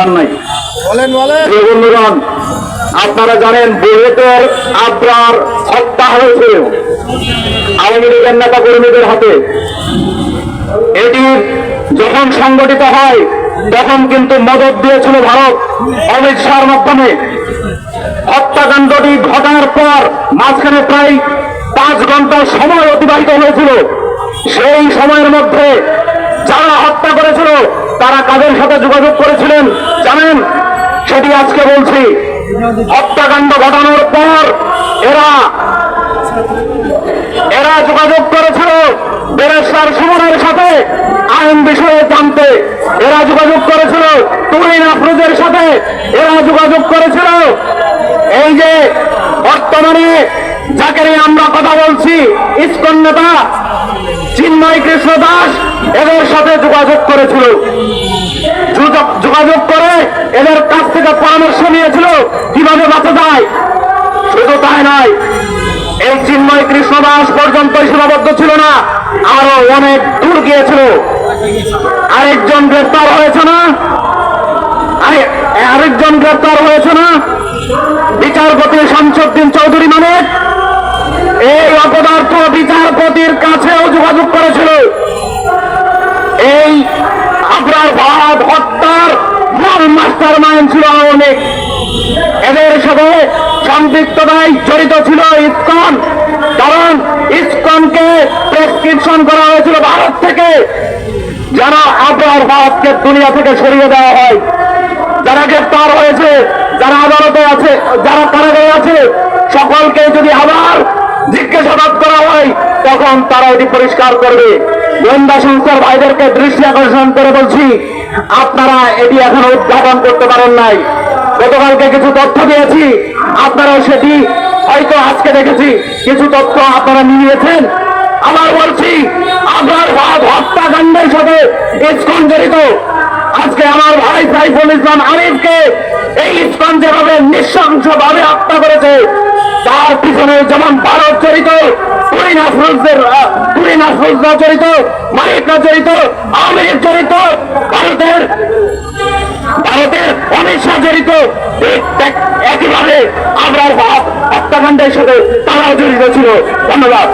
চান নাই। বন্ধুগণ, আপনারা জানেন বুয়েটের আবরার হত্যা হয়েছিল আওয়ামী লীগের নেতা কর্মীদের হাতে। এটি যখন সংগঠিত হয় তখন কিন্তু মদত দিয়েছিল ভারত অমিত শাহর মাধ্যমে। হত্যাকাণ্ডটি ঘটার পর মাঝখানে প্রায় 5 ঘন্টা সময় অতিবাহিত হয়েছিল। সেই সময়ের মধ্যে যারা হত্যা করেছিল তারা কাদের সাথে যোগাযোগ করেছিলেন জানেন? সেটি আজকে বলছি। হত্যাকাণ্ড ঘটানোর পর এরা যোগাযোগ করেছিল ব্যারিস্টার সুমনের সাথে আইন বিষয়ে জানতে। এরা যোগাযোগ করেছিল তুহিন আফরোজের সাথে। এরা যোগাযোগ করেছিল এই যে বর্তমানে যাকে নিয়ে আমরা কথা বলছি ইসকন নেতা চিন্ময় কৃষ্ণ দাস, এদের সাথে যোগাযোগ করেছিল। যোগাযোগ করে এদের কাছ থেকে পরামর্শ নিয়েছিল কিভাবে বাঁচা যায়। শুধু তাই নয়, এই চিন্ময় কৃষ্ণ দাস পর্যন্ত সীমাবদ্ধ ছিল না, আরো অনেক দূর গিয়েছিল। আরেকজন গ্রেপ্তার হয়েছে না বিচারপতি শামসুদ্দিন চৌধুরী মানিক। এই অপদার্থ বিচারপতির কাছেও যোগাযোগ করেছিল। এই আবরার ফাহাদ হত্যার মূল মাস্টার মাইন্ড ছিল আওয়ামী লীগ। এদের সাথে সম্পৃক্ততায় জড়িত ছিল ইসকন, কারণ ইসকনকে প্রেসক্রিপশন করা হয়েছিল ভারত থেকে যেন আবরার ফাহাদকে দুনিয়া থেকে সরিয়ে দেওয়া হয়। যারা গ্রেপ্তার হয়েছে, যারা আদালতে আছে, যারা কারাগারে আছে, সকলকে যদি আবার জিজ্ঞাসাবাদ করা হয় তখন তারা এটি পরিষ্কার করবে। গোয়েন্দা সংস্থার ভাইদেরকে দৃষ্টি আকর্ষণ করে বলছি, আপনারা এটি এখনো উদ্ঘাটন করতে পারেন নাই। গতকালকে কিছু তথ্য দিয়েছি, আপনারা সেটি হয়তো আজকে দেখেছি কিছু তথ্য আপনারা নিয়েছেন। আবার বলছি, আবরার ফাহাদ হত্যাকাণ্ডের সাথে ইসকন জড়িত। আজকে আমার ভাই সাইফুল ইসলাম আরিফকে এই ইসকন যেভাবে নৃশংসভাবে হত্যা করেছে, তার পিছনে যেমন ভারত জড়িত, তুহিন আফরোজরা জড়িত, মানিকরা জড়িত, আওয়ামী লীগ জড়িত, ভারতের অমিত শাহ জড়িত, একইভাবে আবরার ফাহাদ হত্যাকাণ্ডের সাথে তারাও জড়িত ছিল। ধন্যবাদ।